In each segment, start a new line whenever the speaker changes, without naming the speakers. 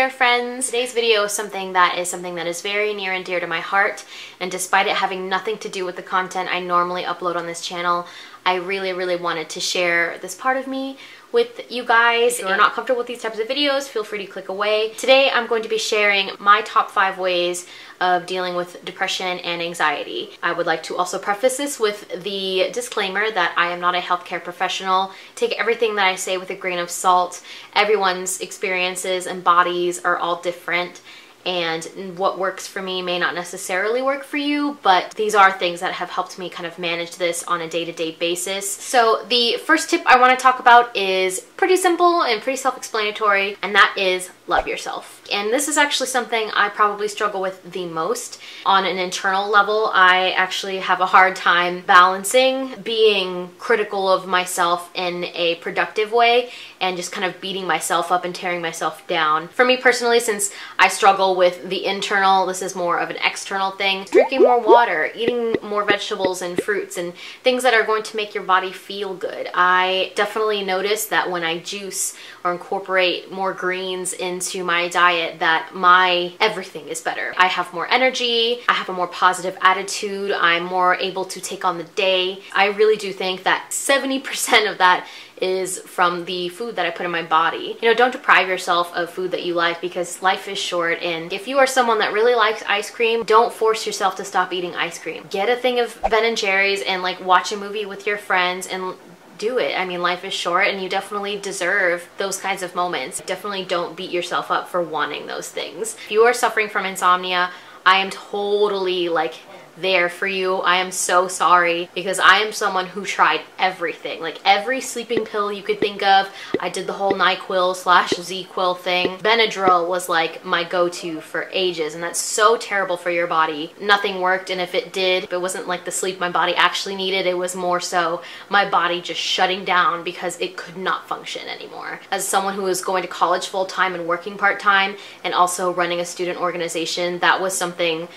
there, friends. Today's video is something that is very near and dear to my heart, and despite it having nothing to do with the content I normally upload on this channel, I really wanted to share this part of me with you guys. If you're not comfortable with these types of videos, feel free to click away. Today I'm going to be sharing my top 5 ways of dealing with depression and anxiety. I would like to also preface this with the disclaimer that I am not a healthcare professional. Take everything that I say with a grain of salt. Everyone's experiences and bodies are all different, and what works for me may not necessarily work for you, but these are things that have helped me kind of manage this on a day-to-day basis. So the first tip I want to talk about is pretty simple and pretty self-explanatory, and that is love yourself. And this is actually something I probably struggle with the most. On an internal level, I actually have a hard time balancing being critical of myself in a productive way and just kind of beating myself up and tearing myself down. For me personally, since I struggle with the internal, this is more of an external thing. Drinking more water, eating more vegetables and fruits and things that are going to make your body feel good. I definitely notice that when I juice or incorporate more greens into my diet, that my everything is better. I have more energy, I have a more positive attitude, I'm more able to take on the day. I really do think that 70% of that is from the food that I put in my body. You know, don't deprive yourself of food that you like, because life is short, and if you are someone that really likes ice cream, don't force yourself to stop eating ice cream. Get a thing of Ben and Jerry's and like watch a movie with your friends and do it. I mean, life is short and you definitely deserve those kinds of moments. Definitely don't beat yourself up for wanting those things. If you are suffering from insomnia, I am totally like there for you. I am so sorry, because I am someone who tried everything, like every sleeping pill you could think of. I did the whole NyQuil / ZQuil thing. Benadryl was like my go-to for ages, and that's so terrible for your body. Nothing worked, and if it did, it wasn't like the sleep my body actually needed. It was more so my body just shutting down because it could not function anymore. As someone who was going to college full-time and working part-time and also running a student organization, that was something.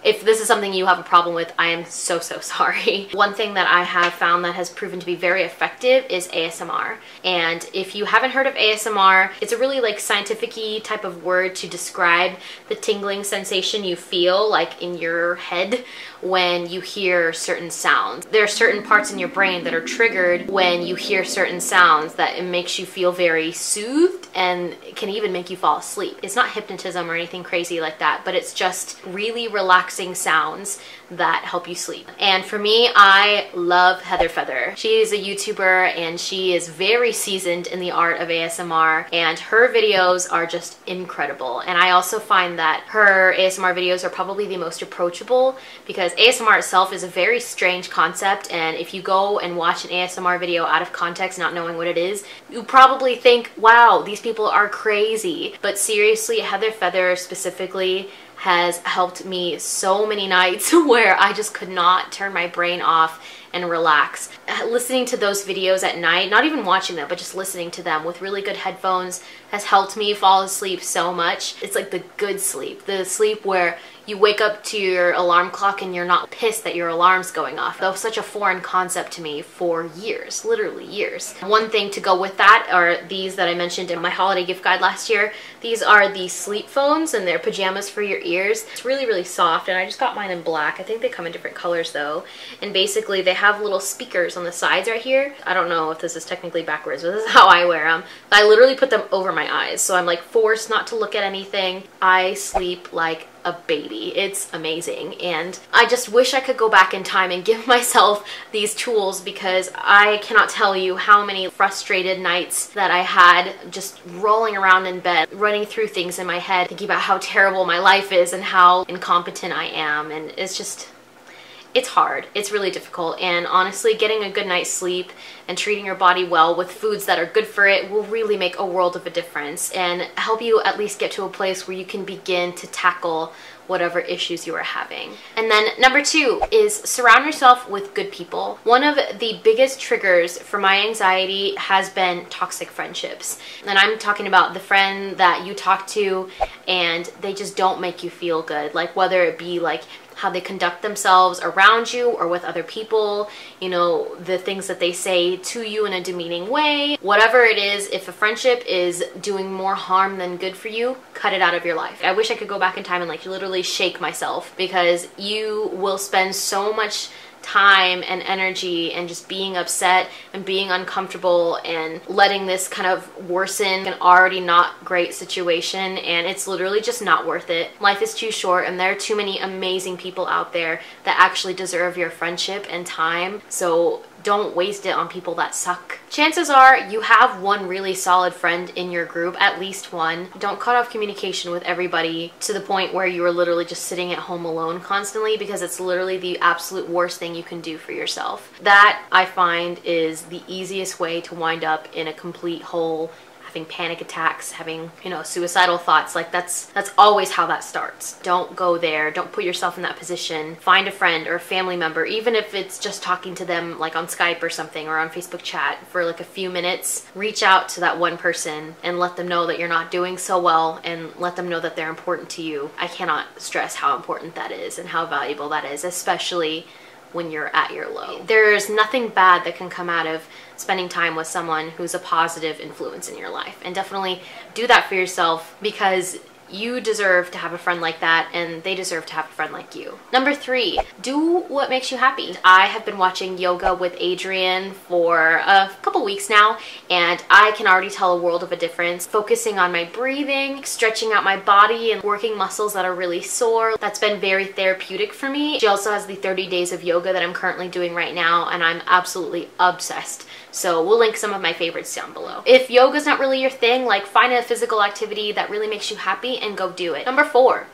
If this is something you have a problem with, I am so sorry. One thing that I have found that has proven to be very effective is ASMR. And if you haven't heard of ASMR, it's a really like scientific-y type of word to describe the tingling sensation you feel like in your head when you hear certain sounds. There are certain parts in your brain that are triggered when you hear certain sounds that it makes you feel very soothed, and it can even make you fall asleep. It's not hypnotism or anything crazy like that, but it's just really relaxing sounds that help you sleep. And for me, I love Heather Feather. She is a YouTuber and she is very seasoned in the art of ASMR, and her videos are just incredible. And I also find that her ASMR videos are probably the most approachable, because ASMR itself is a very strange concept, and if you go and watch an ASMR video out of context, not knowing what it is, you probably think, wow, these people are crazy. But seriously, Heather Feather specifically has helped me so many nights where I just could not turn my brain off and relax. Listening to those videos at night, not even watching them, but just listening to them with really good headphones has helped me fall asleep so much. It's like the good sleep, the sleep where you wake up to your alarm clock and you're not pissed that your alarm's going off. That was such a foreign concept to me for years, literally years. One thing to go with that are these that I mentioned in my holiday gift guide last year. These are the sleep phones, and they're pajamas for your ears. It's really soft, and I just got mine in black. I think they come in different colors though. And basically they have little speakers on the sides right here. I don't know if this is technically backwards, but this is how I wear them. I literally put them over my eyes, so I'm like forced not to look at anything. I sleep like a baby. It's amazing, and I just wish I could go back in time and give myself these tools, because I cannot tell you how many frustrated nights that I had just rolling around in bed, running through things in my head, thinking about how terrible my life is and how incompetent I am. And it's hard. It's really difficult, and honestly, getting a good night's sleep and treating your body well with foods that are good for it will really make a world of a difference and help you at least get to a place where you can begin to tackle whatever issues you are having. And then number 2 is surround yourself with good people. One of the biggest triggers for my anxiety has been toxic friendships. And I'm talking about the friend that you talk to and they just don't make you feel good. Like whether it be like how they conduct themselves around you or with other people, you know, the things that they say to you in a demeaning way. Whatever it is, if a friendship is doing more harm than good for you, cut it out of your life. I wish I could go back in time and like literally shake myself, because you will spend so much time and energy and just being upset and being uncomfortable and letting this kind of worsen an already not great situation, and it's literally just not worth it. Life is too short, and there are too many amazing people out there that actually deserve your friendship and time, so don't waste it on people that suck. Chances are you have one really solid friend in your group, at least one. Don't cut off communication with everybody to the point where you are literally just sitting at home alone constantly, because it's literally the absolute worst thing you can do for yourself. That, I find, is the easiest way to wind up in a complete hole, having panic attacks, having, you know, suicidal thoughts. Like that's always how that starts. Don't go there. Don't put yourself in that position. Find a friend or a family member, even if it's just talking to them like on Skype or something, or on Facebook chat for like a few minutes. Reach out to that one person and let them know that you're not doing so well, and let them know that they're important to you. I cannot stress how important that is and how valuable that is, especially when you're at your low. There's nothing bad that can come out of spending time with someone who's a positive influence in your life. And definitely do that for yourself, because you deserve to have a friend like that, and they deserve to have a friend like you. Number 3, do what makes you happy. I have been watching yoga with Adriene for a couple weeks now, and I can already tell a world of a difference. Focusing on my breathing, stretching out my body, and working muscles that are really sore. That's been very therapeutic for me. She also has the 30 days of yoga that I'm currently doing right now, and I'm absolutely obsessed. So we'll link some of my favorites down below. If yoga's not really your thing, like, find a physical activity that really makes you happy and go do it. Number 4,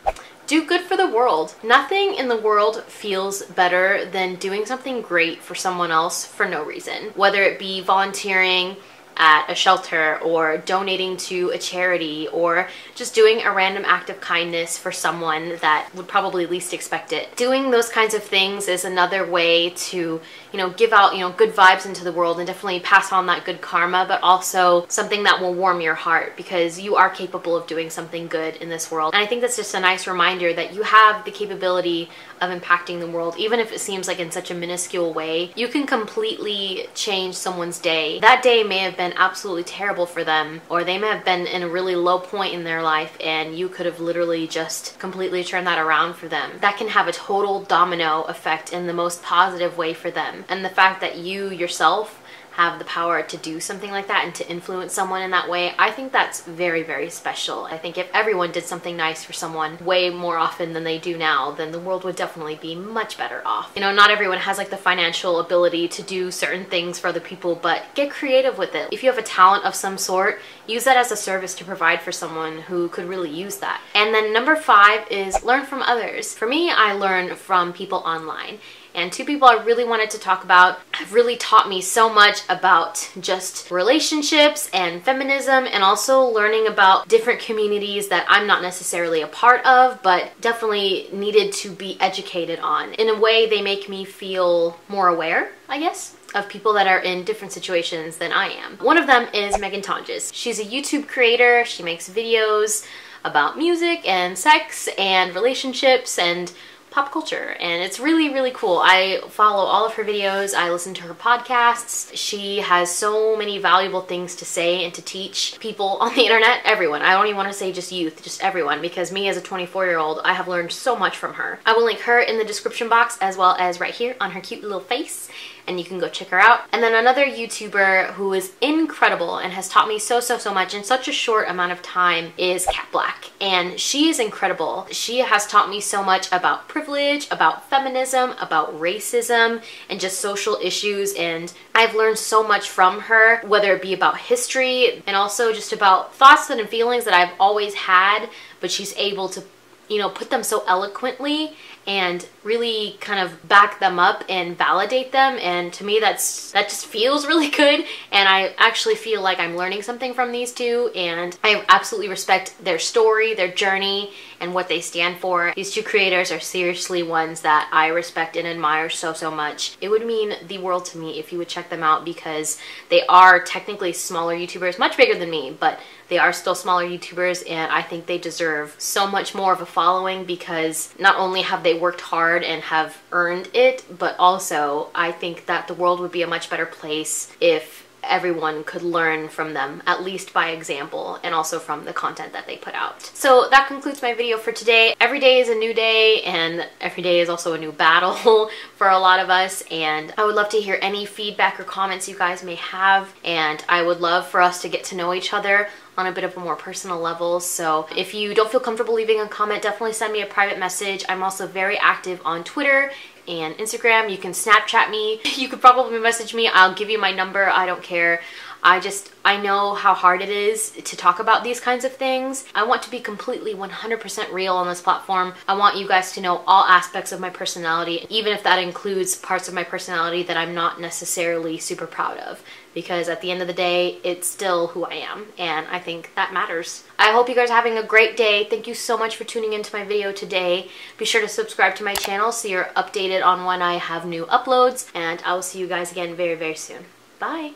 do good for the world. Nothing in the world feels better than doing something great for someone else for no reason. Whether it be volunteering at a shelter, or donating to a charity, or just doing a random act of kindness for someone that would probably least expect it. Doing those kinds of things is another way to, you know, give out, you know, good vibes into the world, and definitely pass on that good karma, but also something that will warm your heart, because you are capable of doing something good in this world. And I think that's just a nice reminder that you have the capability of impacting the world, even if it seems like in such a minuscule way. You can completely change someone's day. That day may have been absolutely terrible for them, or they may have been in a really low point in their life, and you could have literally just completely turned that around for them. That can have a total domino effect in the most positive way for them. And the fact that you yourself have the power to do something like that and to influence someone in that way, I think that's very, very special. I think if everyone did something nice for someone way more often than they do now, then the world would definitely be much better off. You know, not everyone has like the financial ability to do certain things for other people, but get creative with it. If you have a talent of some sort, use that as a service to provide for someone who could really use that. And then number 5 is learn from others. For me, I learn from people online. And 2 people I really wanted to talk about have really taught me so much about just relationships and feminism, and also learning about different communities that I'm not necessarily a part of, but definitely needed to be educated on. In a way, they make me feel more aware, I guess, of people that are in different situations than I am. One of them is Meghan Tonjes. She's a YouTube creator. She makes videos about music and sex and relationships and pop culture, and it's really, really cool. I follow all of her videos. I listen to her podcasts. She has so many valuable things to say and to teach people on the internet, everyone. I don't even want to say just youth, just everyone, because me as a 24-year-old, I have learned so much from her. I will link her in the description box, as well as right here on her cute little face, and you can go check her out. And then another YouTuber who is incredible and has taught me so much in such a short amount of time is Blaque, and she is incredible. She has taught me so much about privilege, about feminism, about racism, and just social issues, and I've learned so much from her, whether it be about history and also just about thoughts and feelings that I've always had, but she's able to, you know, put them so eloquently and really kind of back them up and validate them. And to me, that just feels really good, and I actually feel like I'm learning something from these 2, and I absolutely respect their story, their journey, and what they stand for. These 2 creators are seriously ones that I respect and admire so much. It would mean the world to me if you would check them out, because they are technically smaller YouTubers, much bigger than me, but they are still smaller YouTubers, and I think they deserve so much more of a following, because not only have they they worked hard and have earned it, but also I think that the world would be a much better place if everyone could learn from them, at least by example, and also from the content that they put out. So that concludes my video for today. Every day is a new day, and every day is also a new battle for a lot of us, and I would love to hear any feedback or comments you guys may have, and I would love for us to get to know each other on a bit of a more personal level. So if you don't feel comfortable leaving a comment, definitely send me a private message. I'm also very active on Twitter and Instagram. You can Snapchat me. You could probably message me. I'll give you my number. I don't care. I know how hard it is to talk about these kinds of things. I want to be completely 100% real on this platform. I want you guys to know all aspects of my personality, even if that includes parts of my personality that I'm not necessarily super proud of, because at the end of the day, it's still who I am, and I think that matters. I hope you guys are having a great day. Thank you so much for tuning into my video today. Be sure to subscribe to my channel so you're updated on when I have new uploads, and I will see you guys again very, very soon. Bye!